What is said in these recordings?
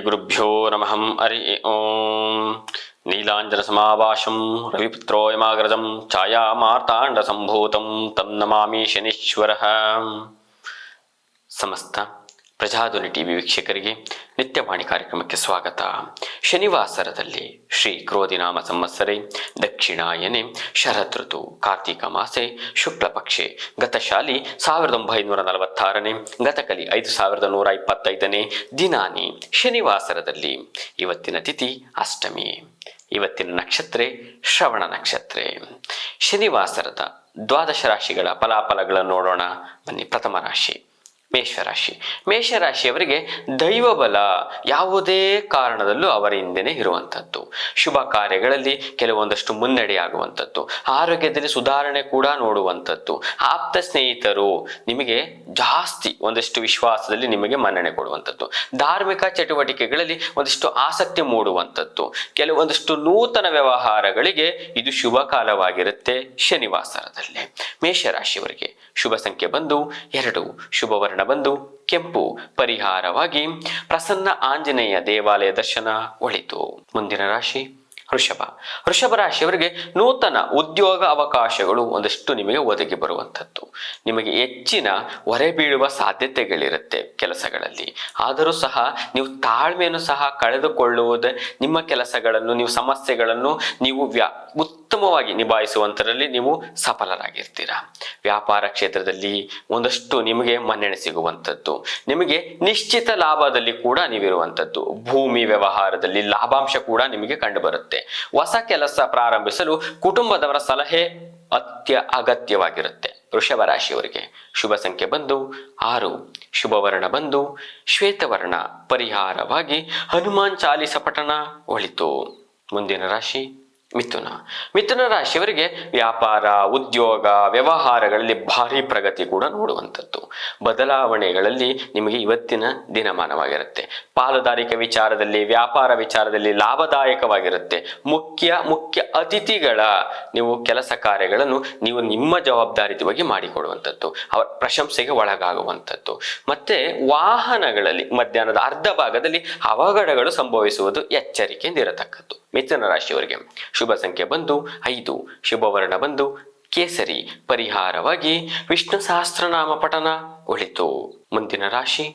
ಗುರುಭ್ಯೋ ನಮಃ ಹರಿ ಓಂ. ನೀಲಾಂಜನಸಮಾಭಾಷಂ ರವಿಪುತ್ರೋಯಮಾಗ್ರಜಂ ಛಾಯಾಮಾರ್ತಾಂಡಸಂಭೂತಂ ತಂ ನಮಾಮಿ ಶನೀಶ್ವರಃ. ಸಮಸ್ತ ಪ್ರಜಾಧ್ವನಿ ಟಿವಿ ವೀಕ್ಷಕರಿಗೆ ನಿತ್ಯವಾಣಿ ಕಾರ್ಯಕ್ರಮಕ್ಕೆ ಸ್ವಾಗತ. ಶನಿವಾಸರದಲ್ಲಿ ಶ್ರೀ ಕ್ರೋಧಿನಾಮ ಸಂವತ್ಸರೆ ದಕ್ಷಿಣಾಯನೆ ಶರದ್ ಋತು ಕಾರ್ತಿಕ ಮಾಸೆ ಶುಕ್ಲ ಪಕ್ಷೆ ಗತಶಾಲಿ 1946ನೇ ಗತಕಲಿ 5125ನೇ ದಿನಾನಿ ಶನಿವಾಸರದಲ್ಲಿ. ಇವತ್ತಿನ ತಿಥಿ ಅಷ್ಟಮಿ. ಇವತ್ತಿನ ನಕ್ಷತ್ರ ಶ್ರವಣ ನಕ್ಷತ್ರ. ಶನಿವಾಸರದ ದ್ವಾದಶ ರಾಶಿಗಳ ಫಲಾಫಲಗಳನ್ನು ನೋಡೋಣ ಬನ್ನಿ. ಪ್ರಥಮ ರಾಶಿ ಮೇಷರಾಶಿ. ಮೇಷರಾಶಿಯವರಿಗೆ ದೈವ ಬಲ ಯಾವುದೇ ಕಾರಣದಲ್ಲೂ ಅವರ ಹಿಂದೆನೇ ಇರುವಂಥದ್ದು. ಶುಭ ಕಾರ್ಯಗಳಲ್ಲಿ ಕೆಲವೊಂದಷ್ಟು ಮುನ್ನಡೆಯಾಗುವಂಥದ್ದು, ಆರೋಗ್ಯದಲ್ಲಿ ಸುಧಾರಣೆ ಕೂಡ ನೋಡುವಂಥದ್ದು, ಆಪ್ತ ಸ್ನೇಹಿತರು ನಿಮಗೆ ಜಾಸ್ತಿ ಒಂದಷ್ಟು ವಿಶ್ವಾಸದಲ್ಲಿ ನಿಮಗೆ ಮನ್ನಣೆ ಕೊಡುವಂಥದ್ದು, ಧಾರ್ಮಿಕ ಚಟುವಟಿಕೆಗಳಲ್ಲಿ ಒಂದಿಷ್ಟು ಆಸಕ್ತಿ ಮೂಡುವಂಥದ್ದು, ಕೆಲವೊಂದಷ್ಟು ನೂತನ ವ್ಯವಹಾರಗಳಿಗೆ ಇದು ಶುಭ ಕಾಲವಾಗಿರುತ್ತೆ ಶನಿವಾಸರದಲ್ಲಿ. ಮೇಷರಾಶಿಯವರಿಗೆ ಶುಭ ಸಂಖ್ಯೆ ಬಂದು 2, ಶುಭ ವರ್ಣ ಬಂದು ಕೆಂಪು, ಪರಿಹಾರವಾಗಿ ಪ್ರಸನ್ನ ಆಂಜನೇಯ ದೇವಾಲಯ ದರ್ಶನ ಒಳಿತು. ಮುಂದಿನ ರಾಶಿ ವೃಷಭ. ವೃಷಭ ರಾಶಿಯವರಿಗೆ ನೂತನ ಉದ್ಯೋಗ ಅವಕಾಶಗಳು ಒಂದಷ್ಟು ನಿಮಗೆ ಒದಗಿ ಬರುವಂಥದ್ದು. ನಿಮಗೆ ಹೆಚ್ಚಿನ ಹೊರೆ ಬೀಳುವ ಸಾಧ್ಯತೆಗಳಿರುತ್ತೆ ಕೆಲಸಗಳಲ್ಲಿ. ಆದರೂ ಸಹ ನೀವು ತಾಳ್ಮೆಯನ್ನು ಸಹ ಕಳೆದುಕೊಳ್ಳುವುದೇ ನಿಮ್ಮ ಕೆಲಸಗಳನ್ನು, ನೀವು ಸಮಸ್ಯೆಗಳನ್ನು ನೀವು ಉತ್ತಮವಾಗಿ ನಿಭಾಯಿಸುವಂಥದ್ರಲ್ಲಿ ನೀವು ಸಫಲರಾಗಿರ್ತೀರಾ. ವ್ಯಾಪಾರ ಕ್ಷೇತ್ರದಲ್ಲಿ ಒಂದಷ್ಟು ನಿಮಗೆ ಮನ್ನಣೆ ಸಿಗುವಂಥದ್ದು, ನಿಮಗೆ ನಿಶ್ಚಿತ ಲಾಭದಲ್ಲಿ ಕೂಡ ನೀವಿರುವಂಥದ್ದು. ಭೂಮಿ ವ್ಯವಹಾರದಲ್ಲಿ ಲಾಭಾಂಶ ಕೂಡ ನಿಮಗೆ ಕಂಡುಬರುತ್ತೆ. ಹೊಸ ಕೆಲಸ ಪ್ರಾರಂಭಿಸಲು ಕುಟುಂಬದವರ ಸಲಹೆ ಅಗತ್ಯವಾಗಿರುತ್ತೆ. ವೃಷಭ ರಾಶಿಯವರಿಗೆ ಶುಭ ಸಂಖ್ಯೆ ಬಂದು 6, ಶುಭ ವರ್ಣ ಬಂದು ಶ್ವೇತವರ್ಣ, ಪರಿಹಾರವಾಗಿ ಹನುಮಾನ್ ಚಾಲಿಸ ಪಠಣ ಒಳಿತು. ಮುಂದಿನ ರಾಶಿ ಮಿಥುನ. ಮಿಥುನ ರಾಶಿಯವರಿಗೆ ವ್ಯಾಪಾರ, ಉದ್ಯೋಗ, ವ್ಯವಹಾರಗಳಲ್ಲಿ ಭಾರಿ ಪ್ರಗತಿ ಕೂಡ ನೋಡುವಂಥದ್ದು. ಬದಲಾವಣೆಗಳಲ್ಲಿ ನಿಮಗೆ ಇವತ್ತಿನ ದಿನಮಾನವಾಗಿರುತ್ತೆ. ಪಾಲುದಾರಿಕೆ ವಿಚಾರದಲ್ಲಿ, ವ್ಯಾಪಾರ ವಿಚಾರದಲ್ಲಿ ಲಾಭದಾಯಕವಾಗಿರುತ್ತೆ. ಮುಖ್ಯ ಅತಿಥಿಗಳ ನೀವು ಕೆಲಸ ಕಾರ್ಯಗಳನ್ನು ನೀವು ನಿಮ್ಮ ಜವಾಬ್ದಾರಿತವಾಗಿ ಮಾಡಿಕೊಡುವಂಥದ್ದು, ಅವರ ಪ್ರಶಂಸೆಗೆ ಒಳಗಾಗುವಂಥದ್ದು. ಮತ್ತೆ ವಾಹನಗಳಲ್ಲಿ ಮಧ್ಯಾಹ್ನದ ಅರ್ಧ ಭಾಗದಲ್ಲಿ ಅವಘಡಗಳು ಸಂಭವಿಸುವುದು ಎಚ್ಚರಿಕೆಯಿಂದ ಇರತಕ್ಕದ್ದು. ಮಿಥುನ ರಾಶಿಯವರಿಗೆ ಶುಭ ಸಂಖ್ಯೆ ಬಂದು 5, ಶುಭ ವರ್ಣ ಬಂದು ಕೇಸರಿ, ಪರಿಹಾರವಾಗಿ ವಿಷ್ಣು ಸಹಸ್ರನಾಮ ಪಠನ ಒಳಿತು. ಮುಂದಿನ ರಾಶಿ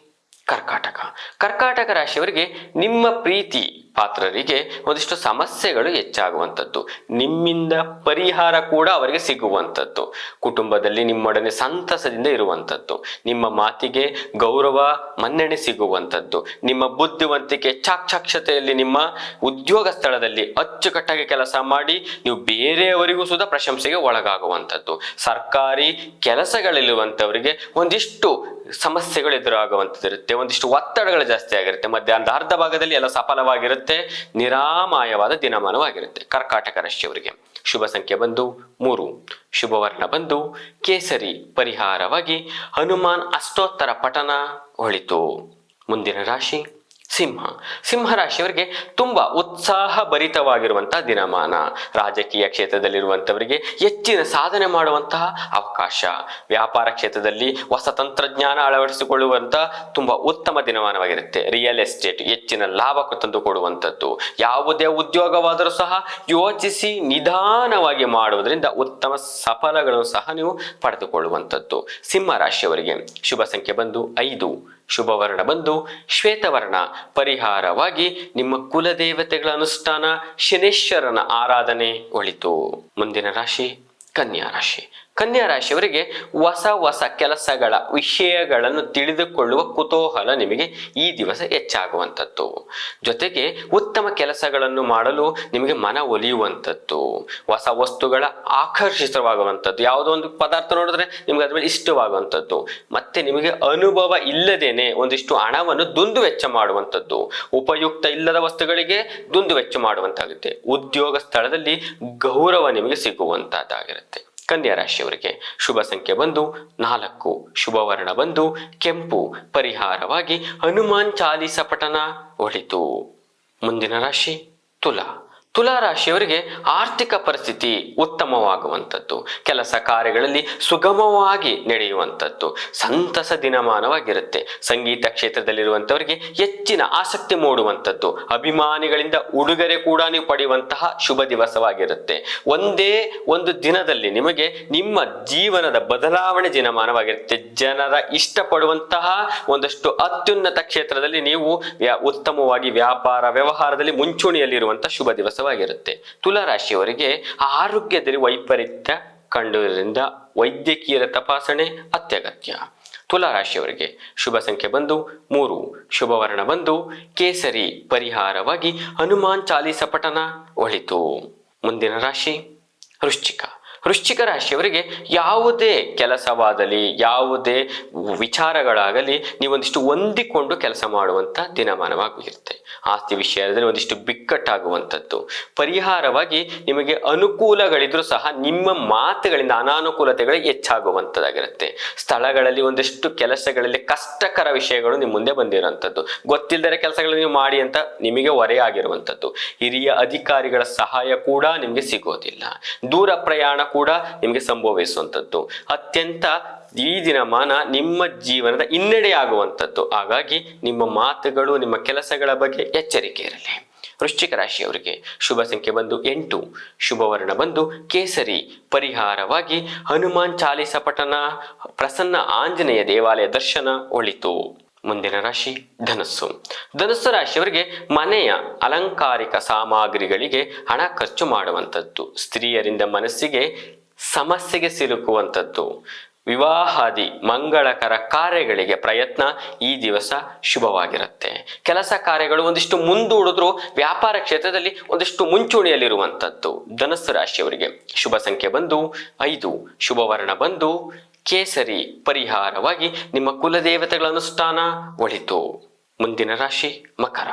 ಕರ್ಕಾಟಕ. ಕರ್ಕಾಟಕ ರಾಶಿಯವರಿಗೆ ನಿಮ್ಮ ಪ್ರೀತಿ ಪಾತ್ರರಿಗೆ ಒಂದಿಷ್ಟು ಸಮಸ್ಯೆಗಳು ಹೆಚ್ಚಾಗುವಂಥದ್ದು, ನಿಮ್ಮಿಂದ ಪರಿಹಾರ ಕೂಡ ಅವರಿಗೆ ಸಿಗುವಂಥದ್ದು. ಕುಟುಂಬದಲ್ಲಿ ನಿಮ್ಮೊಡನೆ ಸಂತಸದಿಂದ ಇರುವಂಥದ್ದು, ನಿಮ್ಮ ಮಾತಿಗೆ ಗೌರವ ಮನ್ನಣೆ ಸಿಗುವಂಥದ್ದು, ನಿಮ್ಮ ಬುದ್ಧಿವಂತಿಕೆ ಚಾಕ್ಷಾಕ್ಷತೆಯಲ್ಲಿ, ನಿಮ್ಮ ಉದ್ಯೋಗ ಸ್ಥಳದಲ್ಲಿ ಅಚ್ಚುಕಟ್ಟಾಗಿ ಕೆಲಸ ಮಾಡಿ ನೀವು ಬೇರೆಯವರಿಗೂ ಸುಧಾ ಪ್ರಶಂಸೆಗೆ ಒಳಗಾಗುವಂಥದ್ದು. ಸರ್ಕಾರಿ ಕೆಲಸಗಳಲ್ಲಿರುವಂಥವರಿಗೆ ಒಂದಿಷ್ಟು ಸಮಸ್ಯೆಗಳು ಎದುರಾಗುವಂಥದ್ದಿರುತ್ತೆ, ಒಂದಿಷ್ಟು ಒತ್ತಡಗಳು ಜಾಸ್ತಿ ಆಗಿರುತ್ತೆ. ಮಧ್ಯಾಹ್ನದ ಅರ್ಧ ಭಾಗದಲ್ಲಿ ಎಲ್ಲ ಸಫಲವಾಗಿರುತ್ತೆ, ನಿರಾಮಾಯವಾದ ದಿನಮಾನವಾಗಿರುತ್ತೆ. ಕರ್ಕಾಟಕ ರಾಶಿಯವರಿಗೆ ಶುಭ ಸಂಖ್ಯೆ ಬಂದು 3, ಶುಭ ವರ್ಣ ಬಂದು ಕೇಸರಿ, ಪರಿಹಾರವಾಗಿ ಹನುಮಾನ್ ಅಷ್ಟೋತ್ತರ ಪಠನ ಒಳಿತು. ಮುಂದಿನ ರಾಶಿ ಸಿಂಹ. ಸಿಂಹ ರಾಶಿಯವರಿಗೆ ತುಂಬಾ ಉತ್ಸಾಹ ಭರಿತವಾಗಿರುವಂತಹ ದಿನಮಾನ. ರಾಜಕೀಯ ಕ್ಷೇತ್ರದಲ್ಲಿರುವಂಥವರಿಗೆ ಹೆಚ್ಚಿನ ಸಾಧನೆ ಮಾಡುವಂತಹ ಅವಕಾಶ. ವ್ಯಾಪಾರ ಕ್ಷೇತ್ರದಲ್ಲಿ ಹೊಸ ತಂತ್ರಜ್ಞಾನ ಅಳವಡಿಸಿಕೊಳ್ಳುವಂತಹ ತುಂಬಾ ಉತ್ತಮ ದಿನಮಾನವಾಗಿರುತ್ತೆ. ರಿಯಲ್ ಎಸ್ಟೇಟ್ ಹೆಚ್ಚಿನ ಲಾಭ ತಂದು ಕೊಡುವಂಥದ್ದು. ಯಾವುದೇ ಉದ್ಯೋಗವಾದರೂ ಸಹ ಯೋಚಿಸಿ ನಿಧಾನವಾಗಿ ಮಾಡುವುದರಿಂದ ಉತ್ತಮ ಸಫಲಗಳನ್ನು ಸಹ ನೀವು ಪಡೆದುಕೊಳ್ಳುವಂಥದ್ದು. ಸಿಂಹ ರಾಶಿಯವರಿಗೆ ಶುಭ ಸಂಖ್ಯೆ ಬಂದು 5, ಶುಭ ವರ್ಣ ಬಂದು ಶ್ವೇತವರ್ಣ, ಪರಿಹಾರವಾಗಿ ನಿಮ್ಮ ಕುಲದೇವತೆಗಳ ಅನುಷ್ಠಾನ, ಶನೇಶ್ವರನ ಆರಾಧನೆ ಒಳಿತು. ಮುಂದಿನ ರಾಶಿ ಕನ್ಯಾ ರಾಶಿ. ಕನ್ಯಾ ರಾಶಿಯವರಿಗೆ ಹೊಸ ಕೆಲಸಗಳ ವಿಷಯಗಳನ್ನು ತಿಳಿದುಕೊಳ್ಳುವ ಕುತೂಹಲ ನಿಮಗೆ ಈ ದಿವಸ ಹೆಚ್ಚಾಗುವಂಥದ್ದು. ಜೊತೆಗೆ ಉತ್ತಮ ಕೆಲಸಗಳನ್ನು ಮಾಡಲು ನಿಮಗೆ ಮನ ಒಲಿಯುವಂಥದ್ದು. ಹೊಸ ವಸ್ತುಗಳ ಆಕರ್ಷಿತವಾಗುವಂಥದ್ದು, ಯಾವುದೋ ಒಂದು ಪದಾರ್ಥ ನೋಡಿದ್ರೆ ನಿಮ್ಗೆ ಅದ್ರ ಮೇಲೆ ಇಷ್ಟವಾಗುವಂಥದ್ದು. ಮತ್ತೆ ನಿಮಗೆ ಅನುಭವ ಇಲ್ಲದೇನೆ ಒಂದಿಷ್ಟು ಹಣವನ್ನು ದುಂದು ವೆಚ್ಚ ಮಾಡುವಂಥದ್ದು, ಉಪಯುಕ್ತ ಇಲ್ಲದ ವಸ್ತುಗಳಿಗೆ ದುಂದು ವೆಚ್ಚ ಮಾಡುವಂತಾಗುತ್ತೆ. ಉದ್ಯೋಗ ಸ್ಥಳದಲ್ಲಿ ಗೌರವ ನಿಮಗೆ ಸಿಗುವಂತಹದ್ದಾಗಿರುತ್ತೆ. ಕನ್ಯಾ ರಾಶಿಯವರಿಗೆ ಶುಭ ಸಂಖ್ಯೆ ಬಂದು 4, ಶುಭ ವರ್ಣ ಬಂದು ಕೆಂಪು, ಪರಿಹಾರವಾಗಿ ಹನುಮಾನ್ ಚಾಲಿಸ ಪಠನ ಒಳಿತು. ಮುಂದಿನ ರಾಶಿ ತುಲಾ. ತುಲಾ ರಾಶಿಯವರಿಗೆ ಆರ್ಥಿಕ ಪರಿಸ್ಥಿತಿ ಉತ್ತಮವಾಗುವಂಥದ್ದು, ಕೆಲಸ ಕಾರ್ಯಗಳಲ್ಲಿ ಸುಗಮವಾಗಿ ನಡೆಯುವಂಥದ್ದು, ಸಂತಸ ದಿನಮಾನವಾಗಿರುತ್ತೆ. ಸಂಗೀತ ಕ್ಷೇತ್ರದಲ್ಲಿರುವಂಥವರಿಗೆ ಹೆಚ್ಚಿನ ಆಸಕ್ತಿ ಮೂಡುವಂಥದ್ದು, ಅಭಿಮಾನಿಗಳಿಂದ ಉಡುಗೊರೆ ಕೂಡ ನೀವು ಪಡೆಯುವಂತಹ ಶುಭ ದಿವಸವಾಗಿರುತ್ತೆ. ಒಂದೇ ಒಂದು ದಿನದಲ್ಲಿ ನಿಮಗೆ ನಿಮ್ಮ ಜೀವನದ ಬದಲಾವಣೆ ದಿನಮಾನವಾಗಿರುತ್ತೆ. ಜನರ ಇಷ್ಟಪಡುವಂತಹ ಒಂದಷ್ಟು ಅತ್ಯುನ್ನತ ಕ್ಷೇತ್ರದಲ್ಲಿ ನೀವು ಉತ್ತಮವಾಗಿ ವ್ಯಾಪಾರ ವ್ಯವಹಾರದಲ್ಲಿ ಮುಂಚೂಣಿಯಲ್ಲಿರುವಂತಹ ಶುಭ ದಿವಸವಾಗಿರುತ್ತೆ. ತುಲಾ ರಾಶಿಯವರಿಗೆ ಆರೋಗ್ಯದಲ್ಲಿ ವೈಪರೀತ್ಯ ಕಂಡುದರಿಂದ ವೈದ್ಯಕೀಯ ತಪಾಸಣೆ ಅತ್ಯಗತ್ಯ. ತುಲಾ ರಾಶಿಯವರಿಗೆ ಶುಭ ಸಂಖ್ಯೆ ಬಂದು 3, ಶುಭ ವರ್ಣ ಬಂದು ಕೇಸರಿ, ಪರಿಹಾರವಾಗಿ ಹನುಮಾನ್ ಚಾಲೀಸ ಪಠನ ಒಳಿತು. ಮುಂದಿನ ರಾಶಿ ವೃಶ್ಚಿಕ. ವೃಶ್ಚಿಕ ರಾಶಿಯವರಿಗೆ ಯಾವುದೇ ಕೆಲಸವಾಗಲಿ ಯಾವುದೇ ವಿಚಾರಗಳಾಗಲಿ ನೀವೊಂದಿಷ್ಟು ಹೊಂದಿಕೊಂಡು ಕೆಲಸ ಮಾಡುವಂಥ ದಿನಮಾನವಾಗಿರುತ್ತೆ. ಆಸ್ತಿ ವಿಷಯದಲ್ಲಿ ಒಂದಿಷ್ಟು ಬಿಕ್ಕಟ್ಟಾಗುವಂಥದ್ದು, ಪರಿಹಾರವಾಗಿ ನಿಮಗೆ ಅನುಕೂಲಗಳಿದ್ರೂ ಸಹ ನಿಮ್ಮ ಮಾತುಗಳಿಂದ ಅನಾನುಕೂಲತೆಗಳು ಹೆಚ್ಚಾಗುವಂಥದ್ದಾಗಿರುತ್ತೆ. ಸ್ಥಳಗಳಲ್ಲಿ ಒಂದಿಷ್ಟು ಕೆಲಸಗಳಲ್ಲಿ ಕಷ್ಟಕರ ವಿಷಯಗಳು ನಿಮ್ಮ ಮುಂದೆ ಬಂದಿರುವಂಥದ್ದು, ಗೊತ್ತಿಲ್ಲದ ಕೆಲಸಗಳನ್ನು ನೀವು ಮಾಡಿ ಅಂತ ನಿಮಗೆ ಹೊರೆಯಾಗಿರುವಂಥದ್ದು, ಹಿರಿಯ ಅಧಿಕಾರಿಗಳ ಸಹಾಯ ಕೂಡ ನಿಮಗೆ ಸಿಗೋದಿಲ್ಲ, ದೂರ ಪ್ರಯಾಣ ಕೂಡ ನಿಮಗೆ ಸಂಭವಿಸುವಂಥದ್ದು, ಅತ್ಯಂತ ಈ ದಿನಮಾನ ನಿಮ್ಮ ಜೀವನದ ಹಿನ್ನಡೆಯಾಗುವಂಥದ್ದು. ಹಾಗಾಗಿ ನಿಮ್ಮ ಮಾತುಗಳು ನಿಮ್ಮ ಕೆಲಸಗಳ ಬಗ್ಗೆ ಎಚ್ಚರಿಕೆ ಇರಲಿ. ವೃಶ್ಚಿಕ ರಾಶಿಯವರಿಗೆ ಶುಭ ಸಂಖ್ಯೆ ಬಂದು 8, ಶುಭ ವರ್ಣ ಬಂದು ಕೇಸರಿ, ಪರಿಹಾರವಾಗಿ ಹನುಮಾನ್ ಚಾಲೀಸ ಪಠನ, ಪ್ರಸನ್ನ ಆಂಜನೇಯ ದೇವಾಲಯ ದರ್ಶನ ಒಳಿತು. ಮುಂದಿನ ರಾಶಿ ಧನಸ್ಸು. ಧನಸ್ಸು ರಾಶಿಯವರಿಗೆ ಮನೆಯ ಅಲಂಕಾರಿಕ ಸಾಮಗ್ರಿಗಳಿಗೆ ಹಣ ಖರ್ಚು ಮಾಡುವಂಥದ್ದು, ಸ್ತ್ರೀಯರಿಂದ ಮನಸ್ಸಿಗೆ ಸಮಸ್ಯೆಗೆ ಸಿಲುಕುವಂಥದ್ದು, ವಿವಾಹಾದಿ ಮಂಗಳಕರ ಕಾರ್ಯಗಳಿಗೆ ಪ್ರಯತ್ನ ಈ ದಿವಸ ಶುಭವಾಗಿರುತ್ತೆ. ಕೆಲಸ ಕಾರ್ಯಗಳು ಒಂದಿಷ್ಟು ಮುಂದೂಡಿದ್ರೂ ವ್ಯಾಪಾರ ಕ್ಷೇತ್ರದಲ್ಲಿ ಒಂದಿಷ್ಟು ಮುಂಚೂಣಿಯಲ್ಲಿರುವಂಥದ್ದು. ಧನಸ್ಸು ರಾಶಿಯವರಿಗೆ ಶುಭ ಸಂಖ್ಯೆ ಬಂದು 5, ಶುಭ ವರ್ಣ ಬಂದು ಕೇಸರಿ, ಪರಿಹಾರವಾಗಿ ನಿಮ್ಮ ಕುಲದೇವತೆಗಳ ಅನುಷ್ಠಾನ ಒಳಿತು. ಮುಂದಿನ ರಾಶಿ ಮಕರ.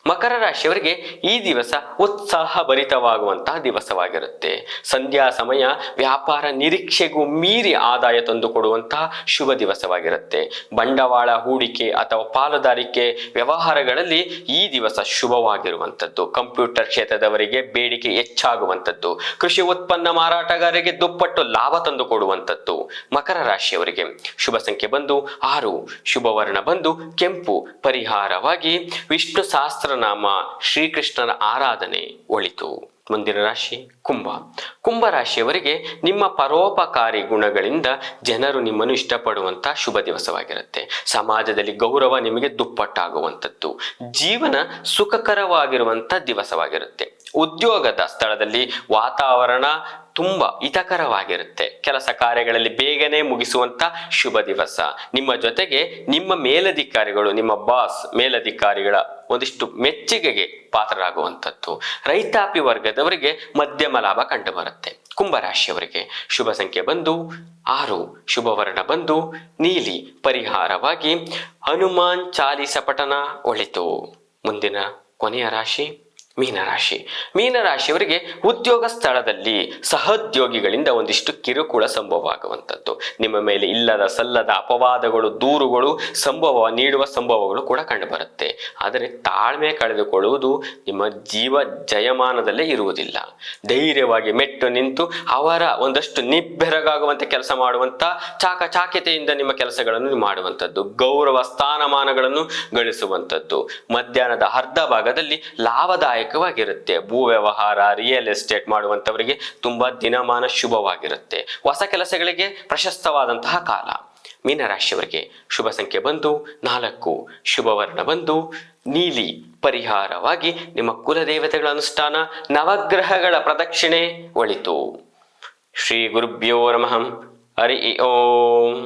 ಮಕರ ರಾಶಿಯವರಿಗೆ ಈ ದಿವಸ ಉತ್ಸಾಹ ಭರಿತವಾಗುವಂತಹ ದಿವಸವಾಗಿರುತ್ತೆ. ಸಂಧ್ಯಾ ಸಮಯ ವ್ಯಾಪಾರ ನಿರೀಕ್ಷೆಗೂ ಮೀರಿ ಆದಾಯ ತಂದುಕೊಡುವಂತಹ ಶುಭ ದಿವಸವಾಗಿರುತ್ತೆ. ಬಂಡವಾಳ ಹೂಡಿಕೆ ಅಥವಾ ಪಾಲುದಾರಿಕೆ ವ್ಯವಹಾರಗಳಲ್ಲಿ ಈ ದಿವಸ ಶುಭವಾಗಿರುವಂಥದ್ದು. ಕಂಪ್ಯೂಟರ್ ಕ್ಷೇತ್ರದವರಿಗೆ ಬೇಡಿಕೆ ಹೆಚ್ಚಾಗುವಂಥದ್ದು, ಕೃಷಿ ಉತ್ಪನ್ನ ಮಾರಾಟಗಾರರಿಗೆ ದುಪ್ಪಟ್ಟು ಲಾಭ ತಂದುಕೊಡುವಂಥದ್ದು. ಮಕರ ರಾಶಿಯವರಿಗೆ ಶುಭ ಸಂಖ್ಯೆ ಬಂದು 6, ಶುಭ ವರ್ಣ ಬಂದು ಕೆಂಪು, ಪರಿಹಾರವಾಗಿ ವಿಷ್ಣು ಸಹಸ್ರನಾಮ ಶ್ರೀಕೃಷ್ಣನ ಆರಾಧನೆ ಒಳಿತು. ಮುಂದಿನ ರಾಶಿ ಕುಂಭ. ಕುಂಭ ರಾಶಿಯವರಿಗೆ ನಿಮ್ಮ ಪರೋಪಕಾರಿ ಗುಣಗಳಿಂದ ಜನರು ನಿಮ್ಮನ್ನು ಇಷ್ಟಪಡುವಂತಹ ಶುಭ ದಿವಸವಾಗಿರುತ್ತೆ. ಸಮಾಜದಲ್ಲಿ ಗೌರವ ನಿಮಗೆ ದುಪ್ಪಟ್ಟಾಗುವಂಥದ್ದು, ಜೀವನ ಸುಖಕರವಾಗಿರುವಂಥ ದಿವಸವಾಗಿರುತ್ತೆ. ಉದ್ಯೋಗದ ಸ್ಥಳದಲ್ಲಿ ವಾತಾವರಣ ತುಂಬ ಹಿತಕರವಾಗಿರುತ್ತೆ. ಕೆಲಸ ಕಾರ್ಯಗಳಲ್ಲಿ ಬೇಗನೆ ಮುಗಿಸುವಂತ ಶುಭ ದಿವಸ. ನಿಮ್ಮ ಜೊತೆಗೆ ನಿಮ್ಮ ಮೇಲಧಿಕಾರಿಗಳು, ನಿಮ್ಮ ಬಾಸ್ ಮೇಲಧಿಕಾರಿಗಳ ಒಂದಿಷ್ಟು ಮೆಚ್ಚುಗೆಗೆ ಪಾತ್ರರಾಗುವಂಥದ್ದು. ರೈತಾಪಿ ವರ್ಗದವರಿಗೆ ಮಧ್ಯಮ ಲಾಭ ಕಂಡು ಬರುತ್ತೆ. ಕುಂಭರಾಶಿಯವರಿಗೆ ಶುಭ ಸಂಖ್ಯೆ ಬಂದು 6, ಶುಭ ವರ್ಣ ಬಂದು ನೀಲಿ, ಪರಿಹಾರವಾಗಿ ಹನುಮಾನ್ ಚಾಲೀಸ ಪಠನ ಒಳಿತು. ಮುಂದಿನ ಕೊನೆಯ ರಾಶಿ ಮೀನರಾಶಿ. ಮೀನರಾಶಿಯವರಿಗೆ ಉದ್ಯೋಗ ಸ್ಥಳದಲ್ಲಿ ಸಹೋದ್ಯೋಗಿಗಳಿಂದ ಒಂದಿಷ್ಟು ಕಿರುಕುಳ ಸಂಭವವಾಗುವಂಥದ್ದು. ನಿಮ್ಮ ಮೇಲೆ ಇಲ್ಲದ ಸಲ್ಲದ ಅಪವಾದಗಳು, ದೂರುಗಳು ನೀಡುವ ಸಂಭವಗಳು ಕೂಡ ಕಂಡುಬರುತ್ತೆ. ಆದರೆ ತಾಳ್ಮೆ ಕಳೆದುಕೊಳ್ಳುವುದು ನಿಮ್ಮ ಜಯಮಾನದಲ್ಲೇ ಇರುವುದಿಲ್ಲ. ಧೈರ್ಯವಾಗಿ ಮೆಟ್ಟು ನಿಂತು ಅವರ ಒಂದಷ್ಟು ನಿಬ್ಬೆರಗಾಗುವಂತೆ ಕೆಲಸ ಮಾಡುವಂಥ ಚಾಕಚಾಕ್ಯತೆಯಿಂದ ನಿಮ್ಮ ಕೆಲಸಗಳನ್ನು ಮಾಡುವಂಥದ್ದು, ಗೌರವ ಸ್ಥಾನಮಾನಗಳನ್ನು ಗಳಿಸುವಂಥದ್ದು. ಮಧ್ಯಾಹ್ನದ ಅರ್ಧ ಭಾಗದಲ್ಲಿ ಲಾಭದಾಯಕವಾಗಿರುತ್ತೆ. ಭೂ ವ್ಯವಹಾರ, ರಿಯಲ್ ಎಸ್ಟೇಟ್ ಮಾಡುವಂಥವರಿಗೆ ತುಂಬಾ ದಿನಮಾನ ಶುಭವಾಗಿರುತ್ತೆ. ಹೊಸ ಕೆಲಸಗಳಿಗೆ ಪ್ರಶಸ್ತವಾದಂತಹ ಕಾಲ. ಮೀನರಾಶಿಯವರಿಗೆ ಶುಭ ಸಂಖ್ಯೆ ಬಂದು 4, ಶುಭ ವರ್ಣ ಬಂದು ನೀಲಿ, ಪರಿಹಾರವಾಗಿ ನಿಮ್ಮ ಕುಲದೇವತೆಗಳ ಅನುಷ್ಠಾನ, ನವಗ್ರಹಗಳ ಪ್ರದಕ್ಷಿಣೆ ಒಳಿತು. ಶ್ರೀ ಗುರುಭ್ಯೋ ನಮಃ. ಹರಿ ಓಂ.